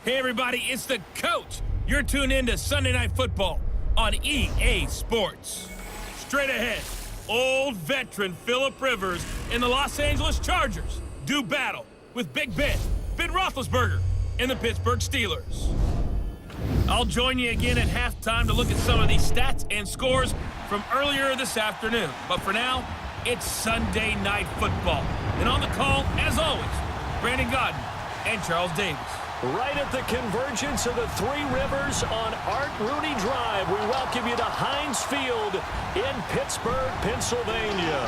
Hey everybody, it's the coach. You're tuned in to Sunday Night Football on EA Sports. Straight ahead, old veteran Phillip Rivers and the Los Angeles Chargers do battle with Big Ben Roethlisberger, and the Pittsburgh Steelers. I'll join you again at halftime to look at some of these stats and scores from earlier this afternoon. But for now, it's Sunday Night Football. And on the call, as always, Brandon Godden and Charles Davis. Right at the convergence of the Three Rivers on Art Rooney Drive, we welcome you to Heinz Field in Pittsburgh, Pennsylvania.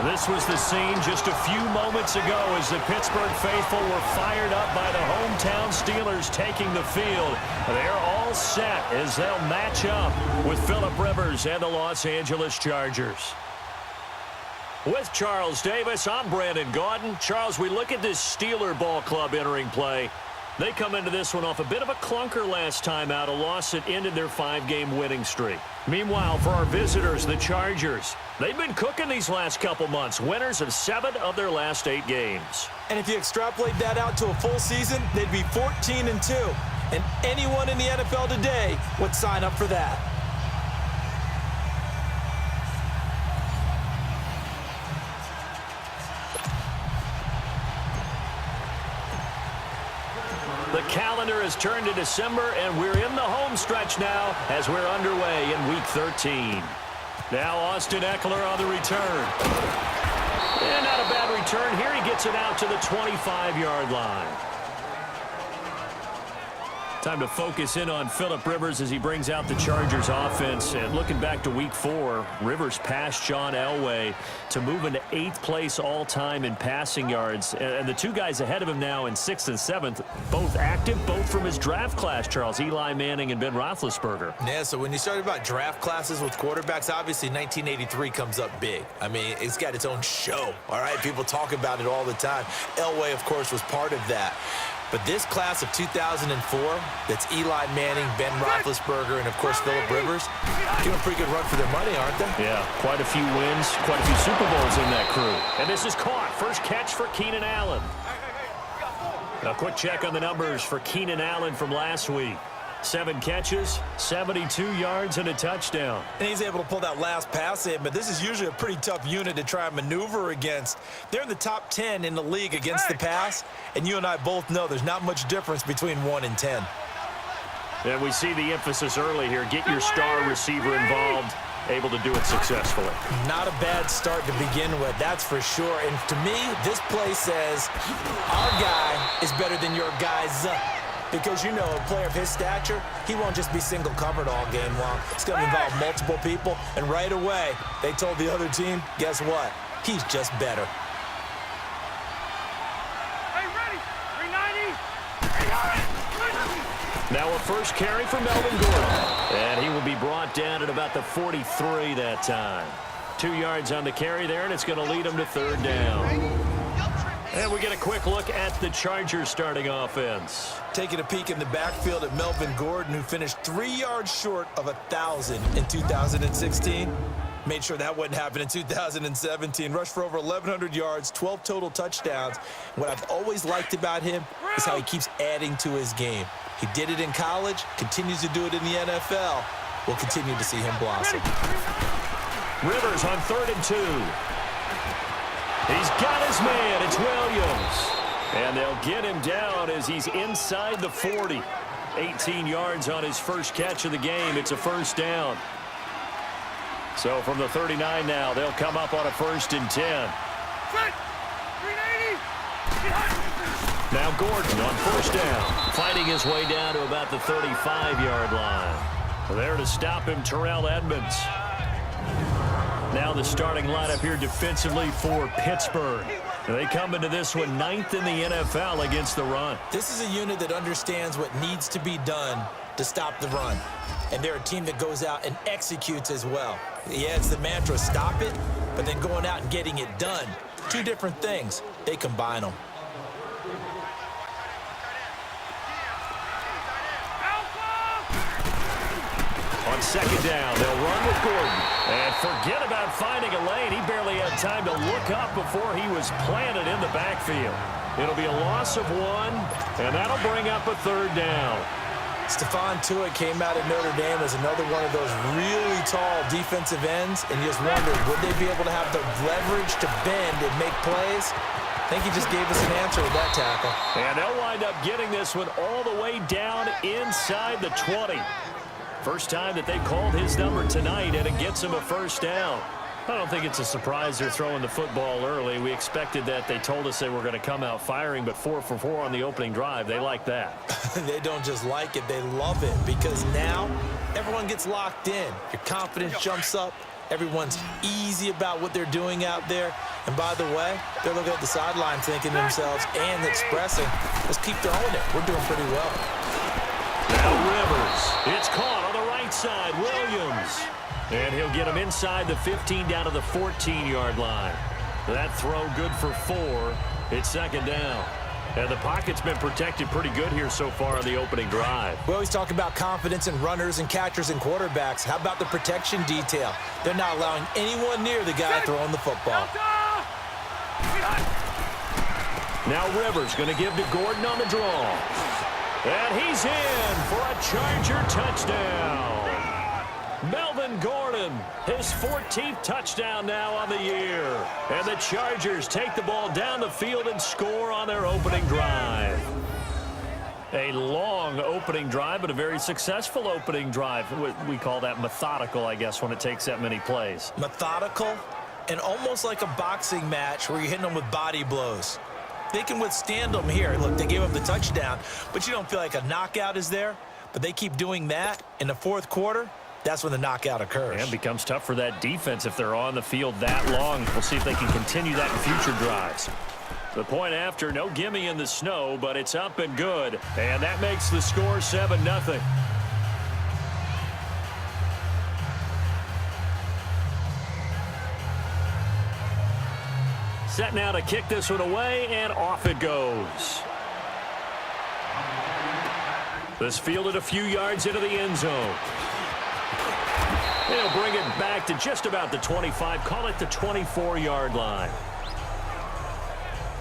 This was the scene just a few moments ago as the Pittsburgh faithful were fired up by the hometown Steelers taking the field. They're all set as they'll match up with Phillip Rivers and the Los Angeles Chargers. With Charles Davis, I'm Brandon Godden. Charles, we look at this Steeler ball club entering play. They come into this one off a bit of a clunker last time out, a loss that ended their 5-game winning streak. Meanwhile, for our visitors, the Chargers, they've been cooking these last couple months, winners of 7 of their last 8 games. And if you extrapolate that out to a full season, they'd be 14-2. And anyone in the NFL today would sign up for that. The calendar has turned to December, and we're in the home stretch now as we're underway in Week 13. Now Austin Eckler on the return. And not a bad return here. He gets it out to the 25-yard line. Time to focus in on Phillip Rivers as he brings out the Chargers offense. And looking back to Week 4, Rivers passed John Elway to move into 8th place all-time in passing yards. And the two guys ahead of him now in 6th and 7th, both active, both from his draft class, Charles. Eli Manning and Ben Roethlisberger. Yeah, so when you start about draft classes with quarterbacks, obviously 1983 comes up big. I mean, it's got its own show, all right? People talk about it all the time. Elway, of course, was part of that. But this class of 2004, that's Eli Manning, Ben Roethlisberger, and, of course, Phillip Rivers, giving a pretty good run for their money, aren't they? Yeah, quite a few wins, quite a few Super Bowls in that crew. And this is caught. First catch for Keenan Allen. A quick check on the numbers for Keenan Allen from last week. 7 catches, 72 yards, and a touchdown. And he's able to pull that last pass in, but this is usually a pretty tough unit to try and maneuver against. They're in the top 10 in the league against the pass, and you and I both know there's not much difference between 1 and 10. And we see the emphasis early here. Get your star receiver involved, able to do it successfully. Not a bad start to begin with, that's for sure. And to me, this play says our guy is better than your guy's. Because, you know, a player of his stature, he won't just be single covered all game long. It's going to involve multiple people. And right away, they told the other team, guess what? He's just better. Hey, ready? 390. Now a first carry for Melvin Gordon. And he will be brought down at about the 43 that time. 2 yards on the carry there, and it's going to lead him to 3rd down. And we get a quick look at the Chargers starting offense. Taking a peek in the backfield at Melvin Gordon, who finished 3 yards short of 1,000 in 2016. Made sure that wouldn't happen in 2017. Rushed for over 1,100 yards, 12 total touchdowns. What I've always liked about him is how he keeps adding to his game. He did it in college, continues to do it in the NFL. We'll continue to see him blossom. Rivers on 3rd and 2. He's got his man. It's Williams. And they'll get him down as he's inside the 40. 18 yards on his first catch of the game. It's a first down. So from the 39 now, they'll come up on a 1st and 10. Now Gordon on 1st down, fighting his way down to about the 35-yard line. There to stop him, Terrell Edmonds. Now the starting lineup here defensively for Pittsburgh. They come into this one 9th in the NFL against the run. This is a unit that understands what needs to be done to stop the run. And they're a team that goes out and executes as well. Yeah, it's the mantra, stop it, but then going out and getting it done. 2 different things. They combine them. On on second down. They'll run with Gordon. And forget about finding a lane. He barely had time to look up before he was planted in the backfield. It'll be a loss of 1, and that'll bring up a third down. Stephon Tuitt came out of Notre Dame as another one of those really tall defensive ends, and you just wondered, would they be able to have the leverage to bend and make plays? I think he just gave us an answer with that tackle. And they'll wind up getting this one all the way down inside the 20. First time that they called his number tonight, and it gets him a first down. I don't think it's a surprise they're throwing the football early. We expected that. They told us they were going to come out firing, but 4 for 4 on the opening drive. They like that. They don't just like it, they love it, because now everyone gets locked in. Your confidence jumps up. Everyone's easy about what they're doing out there. And by the way, they're looking at the sideline thinking to themselves and expressing, let's keep throwing it. We're doing pretty well. Now Rivers. It's caught on the right side. Williams. And he'll get him inside the 15 down to the 14-yard line. That throw good for 4. It's second down. And the pocket's been protected pretty good here so far on the opening drive. We always talk about confidence in runners and catchers and quarterbacks. How about the protection detail? They're not allowing anyone near the guy throwing the football. Now Rivers going to give to Gordon on the draw. And he's in for a Charger touchdown. Melvin Gordon, his 14th touchdown now on the year. And the Chargers take the ball down the field and score on their opening drive. A long opening drive, but a very successful opening drive. We call that methodical, I guess, when it takes that many plays. Methodical and almost like a boxing match where you're hitting them with body blows. They can withstand them here. Look, they gave up the touchdown, but you don't feel like a knockout is there. But they keep doing that in the fourth quarter. That's when the knockout occurs. And it becomes tough for that defense if they're on the field that long. We'll see if they can continue that in future drives. The point after, no gimme in the snow, but it's up and good. And that makes the score 7-0. Set now to kick this one away, and off it goes. This fielded a few yards into the end zone. They'll bring it back to just about the 25. Call it the 24-yard line.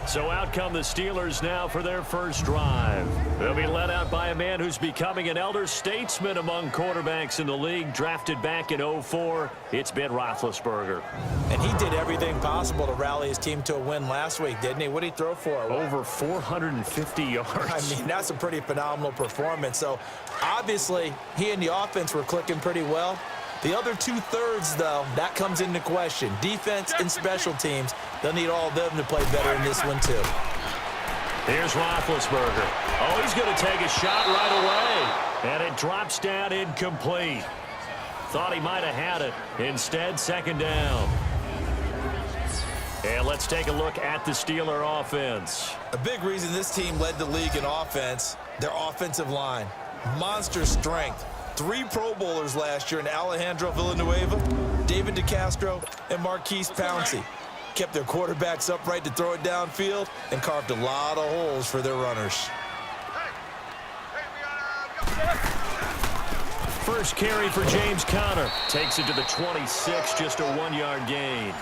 So out come the Steelers now for their first drive. They'll be led out by a man who's becoming an elder statesman among quarterbacks in the league. Drafted back in 2004, it's Ben Roethlisberger. And he did everything possible to rally his team to a win last week, didn't he? What did he throw for? Over 450 yards. I mean, that's a pretty phenomenal performance. So, obviously, he and the offense were clicking pretty well. The other two-thirds, though, that comes into question. Defense and special teams, they'll need all of them to play better in this one, too. Here's Roethlisberger. Oh, he's going to take a shot right away. And it drops down incomplete. Thought he might have had it. Instead, second down. And let's take a look at the Steeler offense. A big reason this team led the league in offense, their offensive line. Monster strength. 3 Pro Bowlers last year in Alejandro Villanueva, David DeCastro, and Marquise Pouncey. Kept their quarterbacks upright to throw it downfield and carved a lot of holes for their runners. First carry for James Conner. Takes it to the 26, just a 1-yard gain.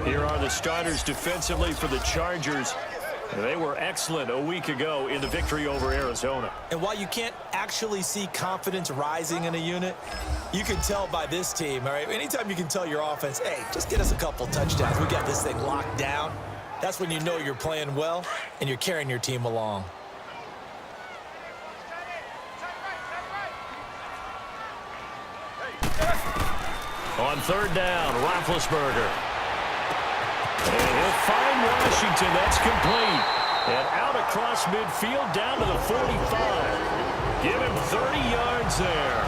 Here are the starters defensively for the Chargers. They were excellent a week ago in the victory over Arizona. And while you can't actually see confidence rising in a unit, you can tell by this team, all right? Anytime you can tell your offense, hey, just get us a couple touchdowns. We got this thing locked down. That's when you know you're playing well and you're carrying your team along. On third down, Roethlisberger. And he'll find Washington. That's complete. And out across midfield down to the 45. Give him 30 yards there.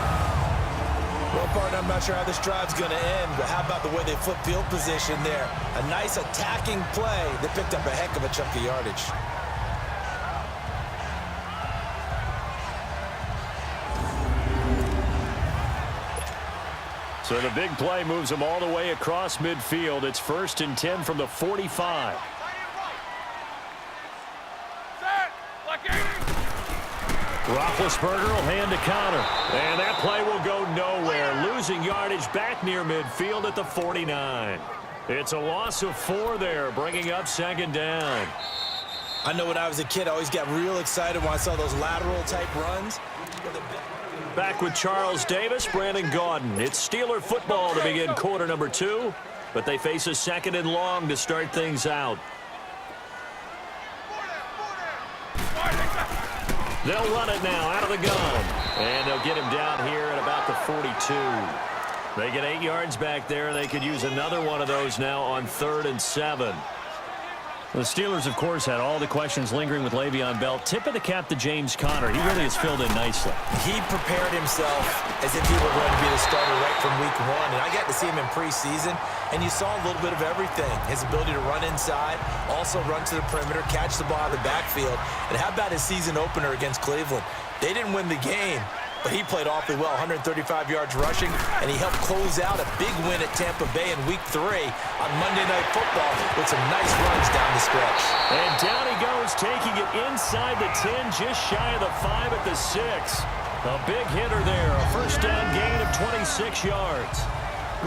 Well, partner, I'm not sure how this drive's going to end, but how about the way they flip field position there? A nice attacking play that picked up a heck of a chunk of yardage. So the big play moves them all the way across midfield. It's 1st and 10 from the 45. Roethlisberger will hand to counter. And that play will go nowhere. Losing yardage back near midfield at the 49. It's a loss of 4 there, bringing up second down. I know when I was a kid, I always got real excited when I saw those lateral-type runs. Back with Charles Davis, Brandon Gaudin. It's Steeler football to begin quarter number 2, but they face a second and long to start things out. They'll run it now out of the gun, and they'll get him down here at about the 42. They get 8 yards back there. They could use another one of those now on 3rd and 7. The Steelers, of course, had all the questions lingering with Le'Veon Bell. Tip of the cap to James Conner. He really has filled in nicely. He prepared himself as if he were going to be the starter right from week 1. And I got to see him in preseason, and you saw a little bit of everything. His ability to run inside, also run to the perimeter, catch the ball out of the backfield. And how about his season opener against Cleveland? They didn't win the game, but he played awfully well, 135 yards rushing, and he helped close out a big win at Tampa Bay in Week 3 on Monday Night Football with some nice runs down the stretch. And down he goes, taking it inside the 10, just shy of the 5 at the 6. A big hitter there, a first down gain of 26 yards.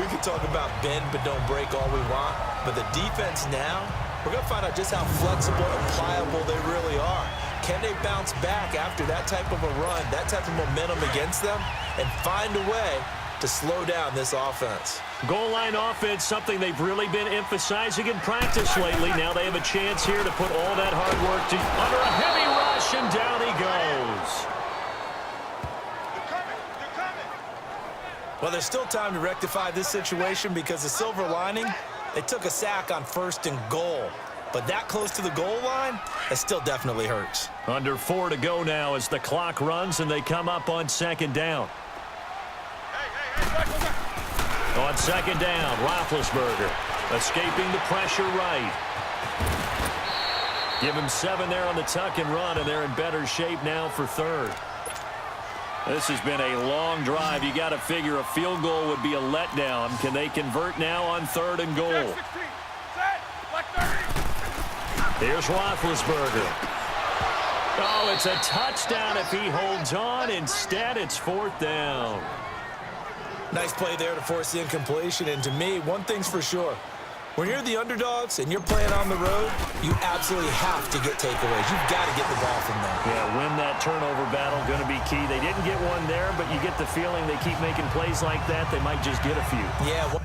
We can talk about bend but don't break all we want, but the defense now, we're going to find out just how flexible and pliable they really are. Can they bounce back after that type of a run, that type of momentum against them, and find a way to slow down this offense? Goal line offense, something they've really been emphasizing in practice lately. Now they have a chance here to put all that hard work to under a heavy rush, and down he goes. They're coming. Well, there's still time to rectify this situation because the silver lining, they took a sack on 1st and goal. But that close to the goal line, it still definitely hurts. Under 4 to go now as the clock runs and they come up on 2nd down. Hey, On 2nd down, Roethlisberger escaping the pressure right. Give him 7 there on the tuck and run, and they're in better shape now for 3rd. This has been a long drive. You got to figure a field goal would be a letdown. Can they convert now on 3rd and goal? 16. Set. Like 30. Here's Roethlisberger. Oh, it's a touchdown if he holds on. Instead, it's 4th down. Nice play there to force the incompletion. And to me, one thing's for sure. When you're the underdogs and you're playing on the road, you absolutely have to get takeaways. You've got to get the ball from them. Yeah, win that turnover battle, going to be key. They didn't get one there, but you get the feeling they keep making plays like that, they might just get a few. Yeah.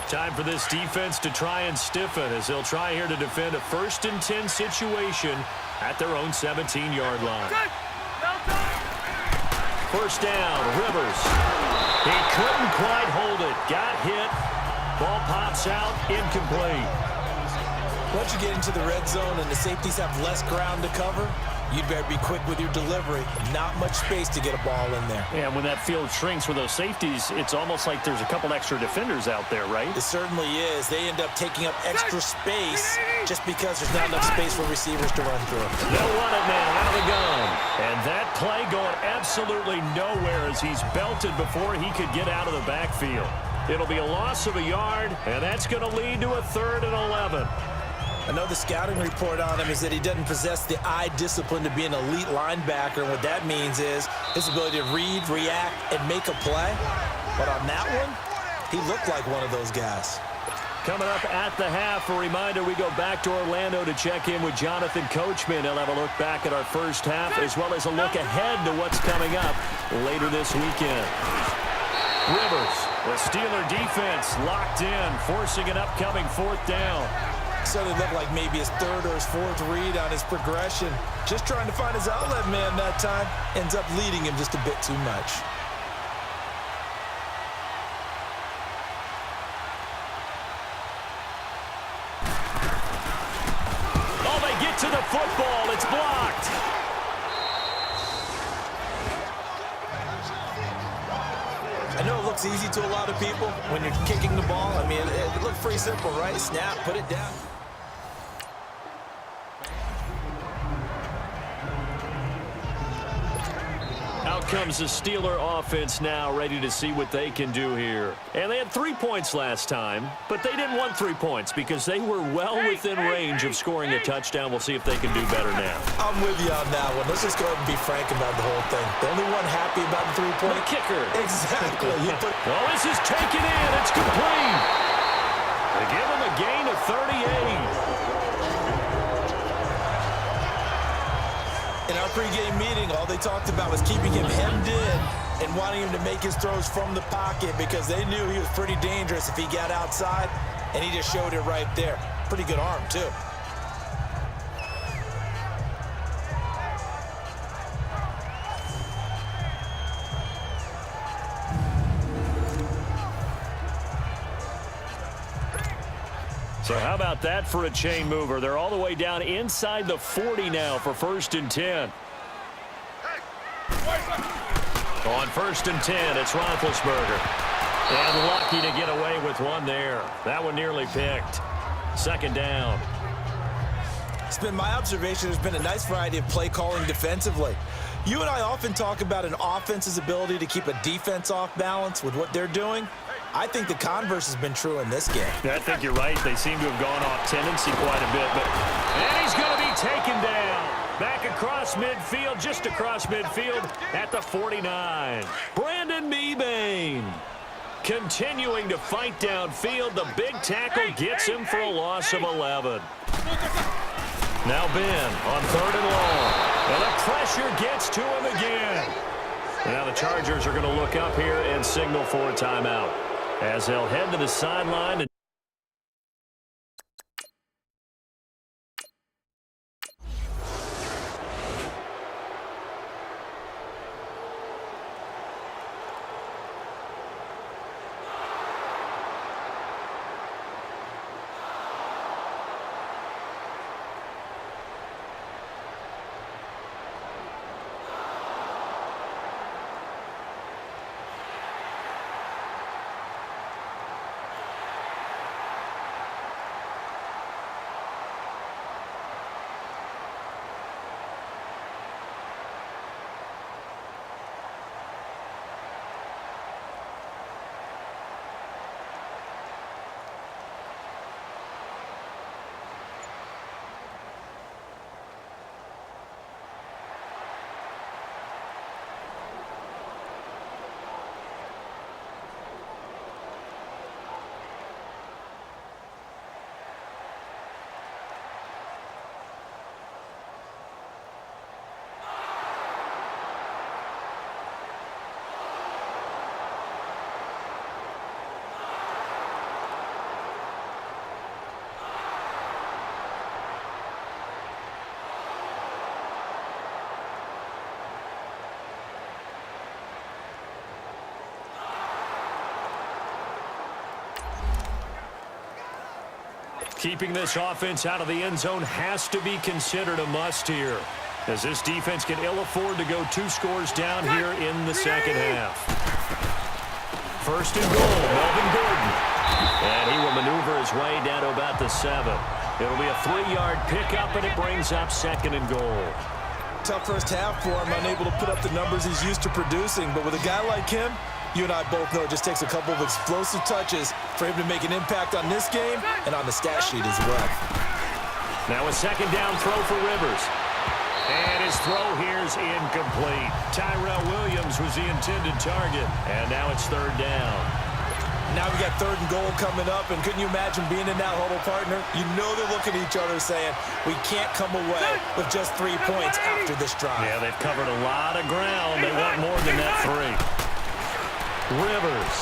Time for this defense to try and stiffen as they'll try here to defend a 1st and 10 situation at their own 17-yard line. First down, Rivers. He couldn't quite hold it. Got hit. Ball pops out, incomplete. Once you get into the red zone and the safeties have less ground to cover, you'd better be quick with your delivery. Not much space to get a ball in there. Yeah, when that field shrinks with those safeties, it's almost like there's a couple extra defenders out there, right? It certainly is. They end up taking up extra space just because there's not enough space for receivers to run through. They'll run it now out of the gun. And that play going absolutely nowhere as he's belted before he could get out of the backfield. It'll be a loss of a yard, and that's going to lead to a 3rd and 11. I know the scouting report on him is that he doesn't possess the eye discipline to be an elite linebacker. And what that means is his ability to read, react, and make a play. But on that one, he looked like one of those guys. Coming up at the half, a reminder, we go back to Orlando to check in with Jonathan Coachman. He'll have a look back at our first half as well as a look ahead to what's coming up later this weekend. Rivers, the Steeler defense locked in, forcing an upcoming 4th down. So it looked like maybe his 3rd or his 4th read on his progression. Just trying to find his outlet man that time. Ends up leading him just a bit too much. Oh, they get to the football. It's blocked. I know it looks easy to a lot of people when you're kicking the ball. I mean, it looks pretty simple, right? Snap, put it down. Out comes the Steeler offense now, ready to see what they can do here. And they had 3 points last time, but they didn't want 3 points because they were well within range of scoring a touchdown. We'll see if they can do better now. I'm with you on that one. Let's just go ahead and be frank about the whole thing. The only one happy about the 3-point. The kicker. Exactly. Well, this is taken in. It's complete. They give him a gain of 38. In our pregame meeting, all they talked about was keeping him hemmed in and wanting him to make his throws from the pocket because they knew he was pretty dangerous if he got outside, and he just showed it right there. Pretty good arm, too. So how about that for a chain mover? They're all the way down inside the 40 now for 1st and 10. On 1st and 10, it's Roethlisberger. And lucky to get away with one there. That one nearly picked. 2nd down. It's been my observation there's been a nice variety of play calling defensively. You and I often talk about an offense's ability to keep a defense off balance with what they're doing. I think the converse has been true in this game. I think you're right. They seem to have gone off tendency quite a bit. And he's going to be taken down. Back across midfield, just across midfield at the 49. Brandon Mebane continuing to fight downfield. The big tackle gets him for a loss of 11. Now Ben on 3rd and long. And the pressure gets to him again. Now the Chargers are going to look up here and signal for a timeout as they'll head to the sideline. Keeping this offense out of the end zone has to be considered a must here, as this defense can ill afford to go 2 scores down here in the 2nd half. 1st and goal, Melvin Gordon. And he will maneuver his way down to about the 7. It'll be a 3-yard pickup, and it brings up 2nd and goal. Tough first half for him, unable to put up the numbers he's used to producing. But with a guy like him, you and I both know it just takes a couple of explosive touches for him to make an impact on this game and on the stat sheet as well. Now a 2nd down throw for Rivers. And his throw here is incomplete. Tyrell Williams was the intended target. And now it's 3rd down. Now we got 3rd and goal coming up, and couldn't you imagine being in that huddle, partner? You know they're looking at each other saying, we can't come away with just 3 points after this drive. Yeah, they've covered a lot of ground. They want more than that 3. Rivers.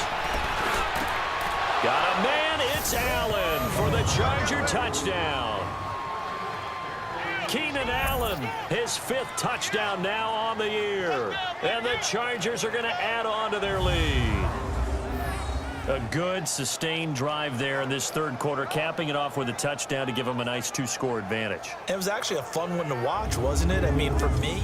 Got a man. It's Allen for the Charger touchdown. Keenan Allen, his 5th touchdown now on the year. And the Chargers are going to add on to their lead. A good, sustained drive there in this 3rd quarter, capping it off with a touchdown to give them a nice 2-score advantage. It was actually a fun one to watch, wasn't it? I mean, for me,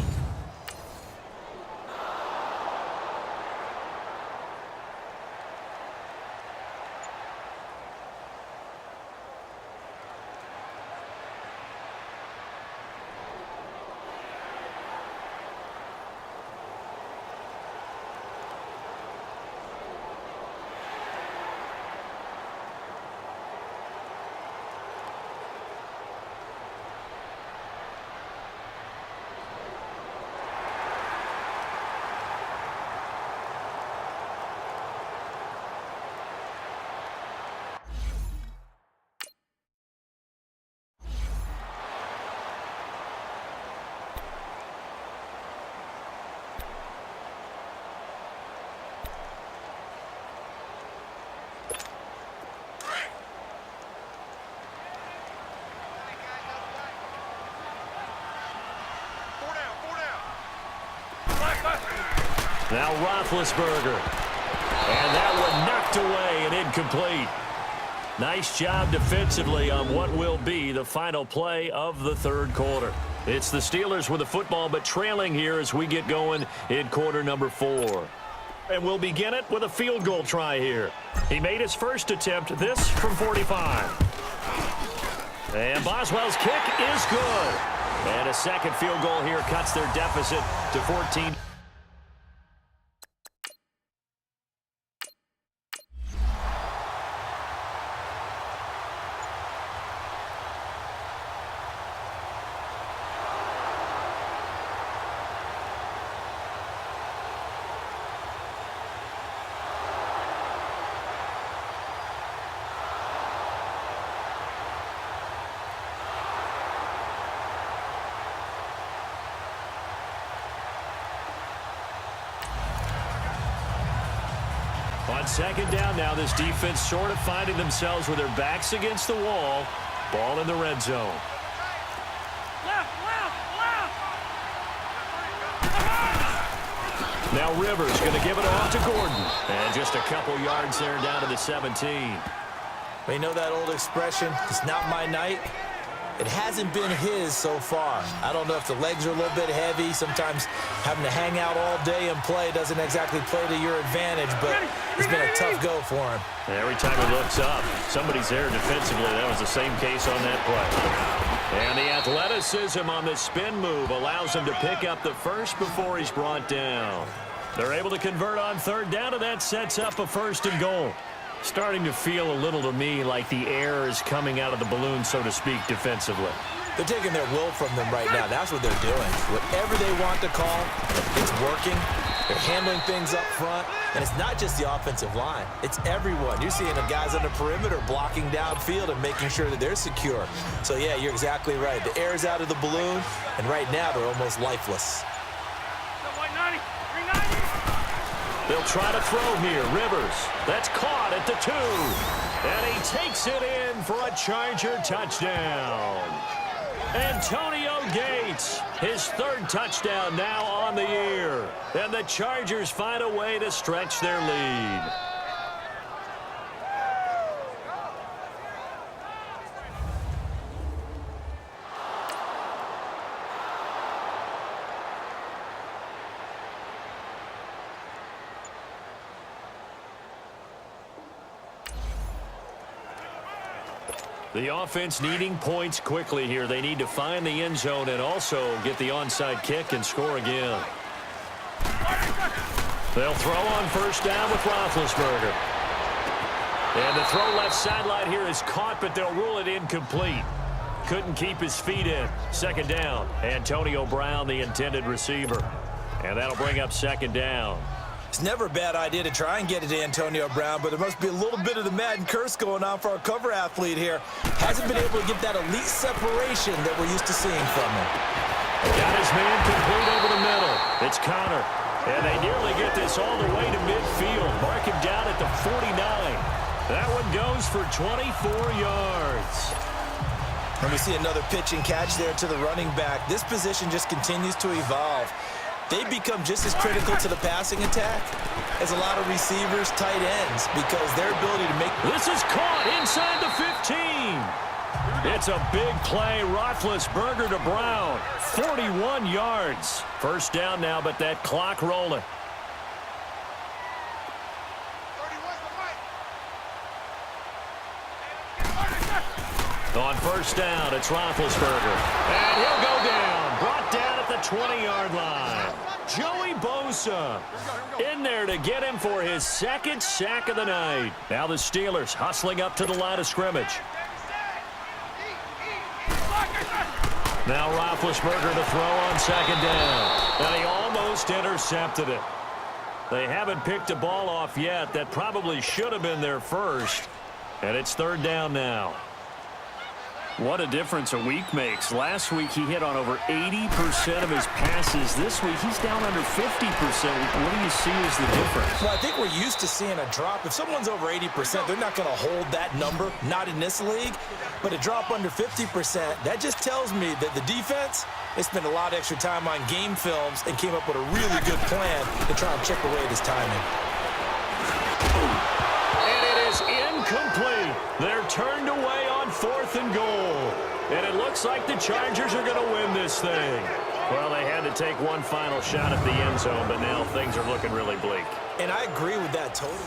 Now Roethlisberger. And that one knocked away and incomplete. Nice job defensively on what will be the final play of the third quarter. It's the Steelers with the football, but trailing here as we get going in quarter number 4. And we'll begin it with a field goal try here. He made his first attempt, this from 45. And Boswell's kick is good. And a second field goal here cuts their deficit to 14. On second down now, this defense sort of finding themselves with their backs against the wall. Ball in the red zone. Now Rivers going to give it off to Gordon. And just a couple yards there down to the 17. You know that old expression, it's not my night? It hasn't been his so far. I don't know if the legs are a little bit heavy. Sometimes having to hang out all day and play doesn't exactly play to your advantage, but it's been a tough go for him. Every time he looks up, somebody's there defensively. That was the same case on that play. And the athleticism on the spin move allows him to pick up the first before he's brought down. They're able to convert on third down, and that sets up a 1st and goal. Starting to feel a little to me like the air is coming out of the balloon, so to speak, defensively. They're taking their will from them right now. That's what they're doing. Whatever they want to call, it's working. They're handling things up front. And it's not just the offensive line. It's everyone. You're seeing the guys on the perimeter blocking downfield and making sure that they're secure. So, yeah, you're exactly right. The air's out of the balloon, and right now they're almost lifeless. They'll try to throw here. Rivers. That's caught at the 2. And he takes it in for a Charger touchdown. Antonio Gates, his 3rd touchdown now on the year. And the Chargers find a way to stretch their lead. The offense needing points quickly here. They need to find the end zone and also get the onside kick and score again. They'll throw on 1st down with Roethlisberger. And the throw left sideline here is caught, but they'll rule it incomplete. Couldn't keep his feet in. 2nd down. Antonio Brown, the intended receiver. And that'll bring up 2nd down. It's never a bad idea to try and get it to Antonio Brown, but there must be a little bit of the Madden curse going on for our cover athlete here. Hasn't been able to get that elite separation that we're used to seeing from him. Got his man complete over the middle. It's Connor. And they nearly get this all the way to midfield. Mark him down at the 49. That one goes for 24 yards. And we see another pitch and catch there to the running back. This position just continues to evolve. They become just as critical to the passing attack as a lot of receivers, tight ends, because their ability to make... This is caught inside the 15. It's a big play. Roethlisberger to Brown. 41 yards. 1st down now, but that clock rolling. On 1st down, it's Roethlisberger. And he'll go down. Brought down at the 20-yard line. Joey Bosa in there to get him for his 2nd sack of the night. Now the Steelers hustling up to the line of scrimmage. Now Roethlisberger to throw on 2nd down. And he almost intercepted it. They haven't picked a ball off yet. That probably should have been their first. And it's 3rd down now. What a difference a week makes. Last week he hit on over 80% of his passes. This week he's down under 50%. What do you see as the difference? Well, I think we're used to seeing a drop. If someone's over 80%, they're not going to hold that number, not in this league. But a drop under 50%, that just tells me that the defense They spent a lot of extra time on game films and came up with a really good plan to try and chip away at his timing. And it is incomplete. They're turned away on 4th and goal. And it looks like the Chargers are going to win this thing. Well, they had to take one final shot at the end zone, but now things are looking really bleak. And I agree with that totally.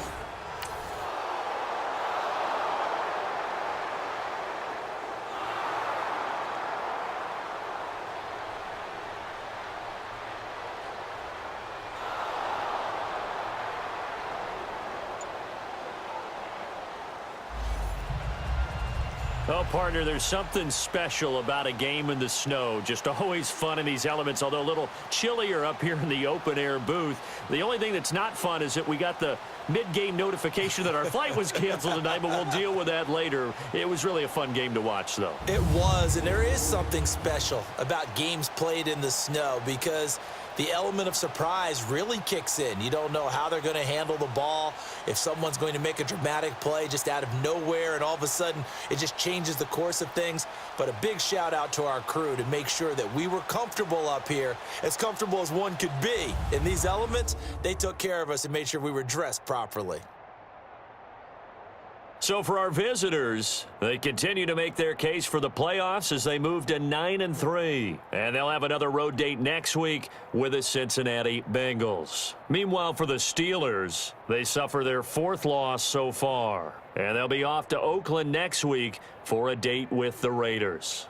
Oh, partner, there's something special about a game in the snow. Just always fun in these elements, although a little chillier up here in the open-air booth. The only thing that's not fun is that we got the mid-game notification that our flight was canceled tonight, but we'll deal with that later. It was really a fun game to watch, though. It was, and there is something special about games played in the snow because the element of surprise really kicks in. You don't know how they're going to handle the ball, if someone's going to make a dramatic play just out of nowhere, and all of a sudden it just changes the course of things. But a big shout out to our crew to make sure that we were comfortable up here, as comfortable as one could be. In these elements, they took care of us and made sure we were dressed properly. So for our visitors, they continue to make their case for the playoffs as they move to 9-3. And they'll have another road date next week with the Cincinnati Bengals. Meanwhile, for the Steelers, they suffer their 4th loss so far. And they'll be off to Oakland next week for a date with the Raiders.